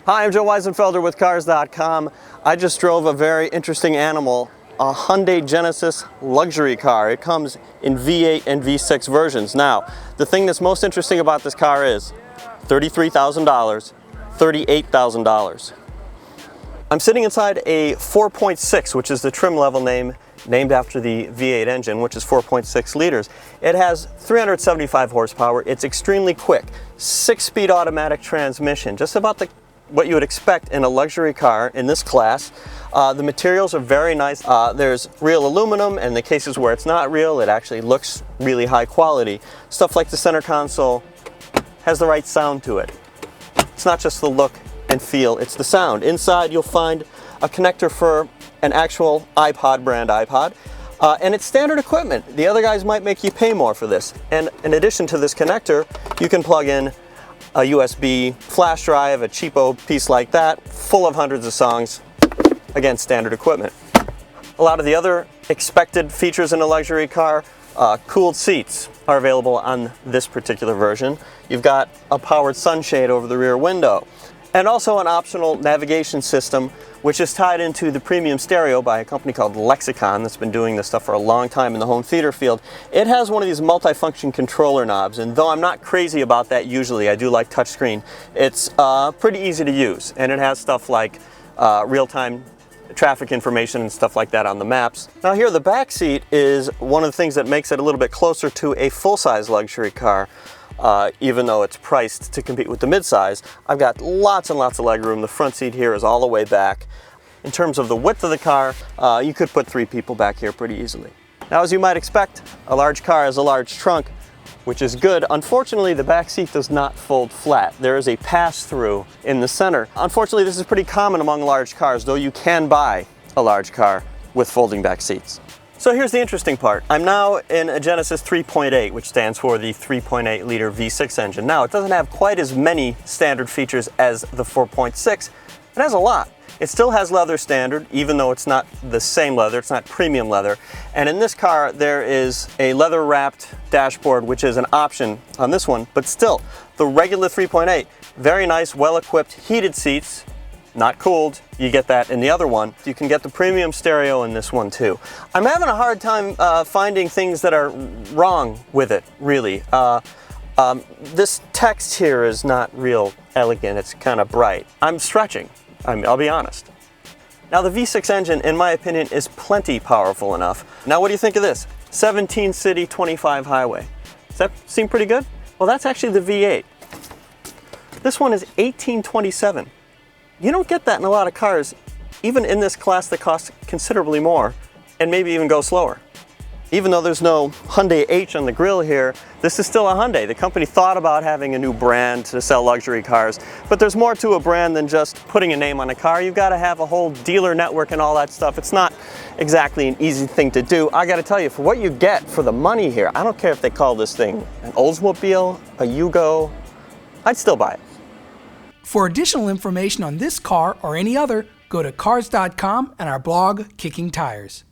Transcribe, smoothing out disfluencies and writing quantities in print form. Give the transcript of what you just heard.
Hi, I'm Joe Wiesenfelder with Cars.com. I just drove a very interesting animal, a Hyundai Genesis luxury car. It comes in V8 and V6 versions. Now, the thing that's most interesting about this car is $33,000, $38,000. I'm sitting inside a 4.6, which is the trim level named after the V8 engine, which is 4.6 liters. It has 375 horsepower. It's extremely quick. 6-speed automatic transmission, just about what you would expect in a luxury car in this class. The materials are very nice. There's real aluminum, and the cases where it's not real, it actually looks really high quality. Stuff like the center console has the right sound to it. It's not just the look and feel, it's the sound. Inside you'll find a connector for an actual iPod brand iPod, and it's standard equipment. The other guys might make you pay more for this. And in addition to this connector, you can plug in a USB flash drive, a cheapo piece like that, full of hundreds of songs. Again, standard equipment. A lot of the other expected features in a luxury car, cooled seats are available on this particular version. You've got a powered sunshade over the rear window, and also an optional navigation system, which is tied into the premium stereo by a company called Lexicon that's been doing this stuff for a long time in the home theater field. It has one of these multi-function controller knobs, and though I'm not crazy about that usually, I do like touchscreen, it's pretty easy to use, and it has stuff like real-time traffic information and stuff like that on the maps. Now here, the back seat is one of the things that makes it a little bit closer to a full-size luxury car. Even though it's priced to compete with the midsize. I've got lots and lots of leg room. The front seat here is all the way back. In terms of the width of the car, you could put 3 people back here pretty easily. Now, as you might expect, a large car has a large trunk, which is good. Unfortunately, the back seat does not fold flat. There is a pass-through in the center. Unfortunately, this is pretty common among large cars, though you can buy a large car with folding back seats. So here's the interesting part. I'm now in a Genesis 3.8, which stands for the 3.8 liter V6 engine. Now, it doesn't have quite as many standard features as the 4.6. It has a lot. It still has leather standard, even though it's not the same leather, it's not premium leather. And in this car, there is a leather-wrapped dashboard, which is an option on this one, but still, the regular 3.8, very nice, well-equipped, heated seats, not cooled. You get that in the other one. You can get the premium stereo in this one too. I'm having a hard time finding things that are wrong with it, really. This text here is not real elegant. It's kind of bright. I'm stretching, I'll be honest. Now, the V6 engine, in my opinion, is plenty powerful enough. Now, what do you think of this? 17 city, 25 highway. Does that seem pretty good? Well, that's actually the V8. This one is 1827. You don't get that in a lot of cars, even in this class that costs considerably more and maybe even go slower. Even though there's no Hyundai H on the grille here, this is still a Hyundai. The company thought about having a new brand to sell luxury cars, but there's more to a brand than just putting a name on a car. You've got to have a whole dealer network and all that stuff. It's not exactly an easy thing to do. I got to tell you, for what you get for the money here, I don't care if they call this thing an Oldsmobile, a Yugo, I'd still buy it. For additional information on this car or any other, go to Cars.com and our blog, Kicking Tires.